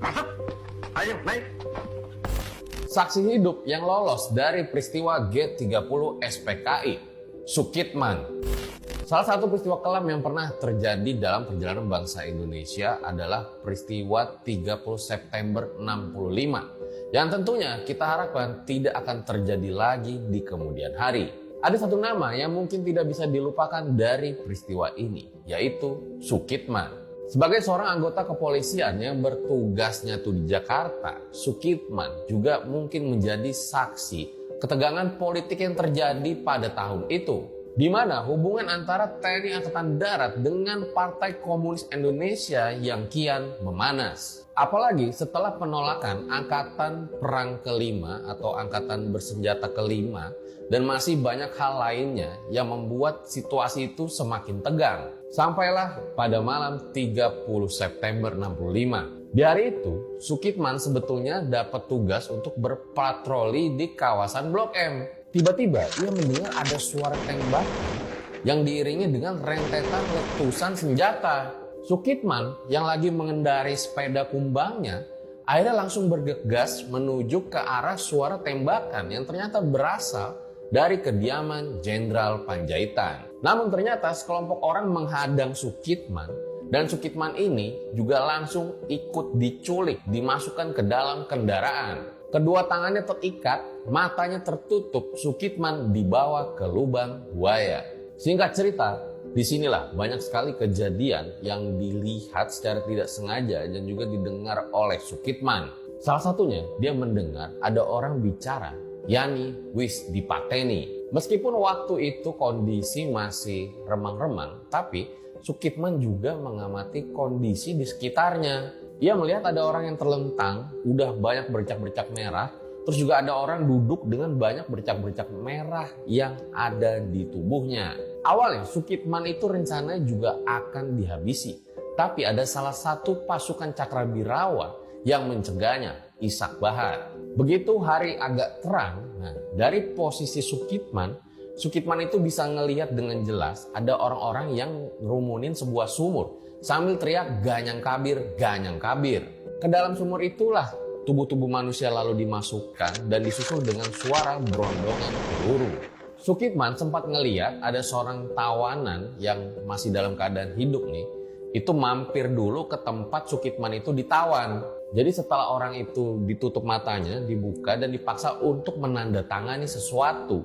Masuk. Ayo, naik. Saksi hidup yang lolos dari peristiwa G30 SPKI, Sukitman. Salah satu peristiwa kelam yang pernah terjadi dalam perjalanan bangsa Indonesia adalah peristiwa 30 September 65 yang tentunya kita harapkan tidak akan terjadi lagi di kemudian hari. Ada satu nama yang mungkin tidak bisa dilupakan dari peristiwa ini, yaitu Sukitman. Sebagai seorang anggota kepolisian yang bertugasnya di Jakarta, Sukitman juga mungkin menjadi saksi ketegangan politik yang terjadi pada tahun itu, di mana hubungan antara TNI Angkatan Darat dengan Partai Komunis Indonesia yang kian memanas. Apalagi setelah penolakan Angkatan Perang Kelima atau Angkatan Bersenjata Kelima dan masih banyak hal lainnya yang membuat situasi itu semakin tegang. Sampailah pada malam 30 September 65. Di hari itu, Sukitman sebetulnya dapat tugas untuk berpatroli di kawasan Blok M. Tiba-tiba ia mendengar ada suara tembak yang diiringi dengan rentetan letusan senjata. Sukitman yang lagi mengendari sepeda kumbangnya akhirnya langsung bergegas menuju ke arah suara tembakan yang ternyata berasal dari kediaman Jenderal Panjaitan. Namun ternyata sekelompok orang menghadang Sukitman dan Sukitman ini juga langsung ikut diculik, dimasukkan ke dalam kendaraan. Kedua tangannya terikat, matanya tertutup, Sukitman dibawa ke lubang buaya. Singkat cerita, disinilah banyak sekali kejadian yang dilihat secara tidak sengaja dan juga didengar oleh Sukitman. Salah satunya, dia mendengar ada orang bicara, yani wis dipateni. Meskipun waktu itu kondisi masih remang-remang, tapi Sukitman juga mengamati kondisi di sekitarnya. Ia melihat ada orang yang terlentang, udah banyak bercak-bercak merah, terus juga ada orang duduk dengan banyak bercak-bercak merah yang ada di tubuhnya. Awalnya Sukitman itu rencananya juga akan dihabisi, tapi ada salah satu pasukan Cakrabirawa yang mencegahnya, Ishak Bahar. Begitu hari agak terang, dari posisi Sukitman itu bisa ngelihat dengan jelas ada orang-orang yang ngerumunin sebuah sumur sambil teriak ganyang kabir, ganyang kabir. Ke dalam sumur itulah tubuh-tubuh manusia lalu dimasukkan dan disusul dengan suara berondongan peluru. Sukitman sempat ngeliat ada seorang tawanan yang masih dalam keadaan hidup nih, itu mampir dulu ke tempat Sukitman itu ditawan. Jadi setelah orang itu ditutup matanya, dibuka dan dipaksa untuk menandatangani sesuatu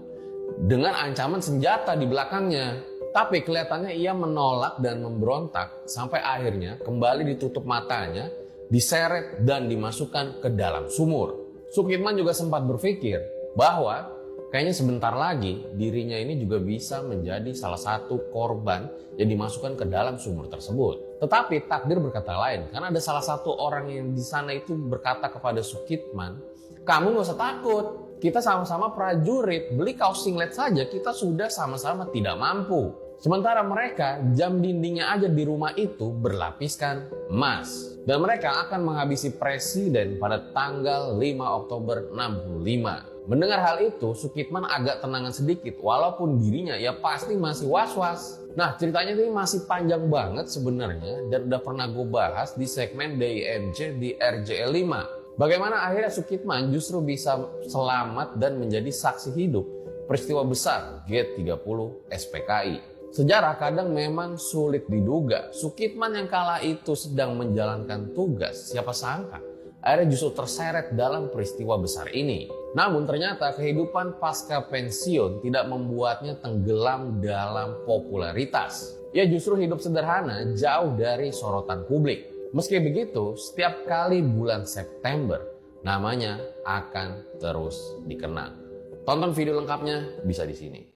dengan ancaman senjata di belakangnya. Tapi kelihatannya ia menolak dan memberontak sampai akhirnya kembali ditutup matanya, diseret dan dimasukkan ke dalam sumur. Sukitman juga sempat berpikir bahwa kayaknya sebentar lagi dirinya ini juga bisa menjadi salah satu korban yang dimasukkan ke dalam sumur tersebut. Tetapi takdir berkata lain, karena ada salah satu orang yang di sana itu berkata kepada Sukitman, "Kamu gak usah takut, kita sama-sama prajurit, beli kaos singlet saja kita sudah sama-sama tidak mampu." Sementara mereka jam dindingnya aja di rumah itu berlapiskan emas. Dan mereka akan menghabisi presiden pada tanggal 5 Oktober 65. Mendengar hal itu, Sukitman agak tenangan sedikit walaupun dirinya ya pasti masih was-was. Nah, ceritanya ini masih panjang banget sebenarnya dan udah pernah gue bahas di segmen DIMC di RJL 5. Bagaimana akhirnya Sukitman justru bisa selamat dan menjadi saksi hidup peristiwa besar G30 SPKI. Sejarah kadang memang sulit diduga. Sukitman yang kala itu sedang menjalankan tugas, siapa sangka akhirnya justru terseret dalam peristiwa besar ini. Namun ternyata kehidupan pasca pensiun tidak membuatnya tenggelam dalam popularitas. Ia justru hidup sederhana, jauh dari sorotan publik. Meski begitu, setiap kali bulan September, namanya akan terus dikenang. Tonton video lengkapnya bisa di sini.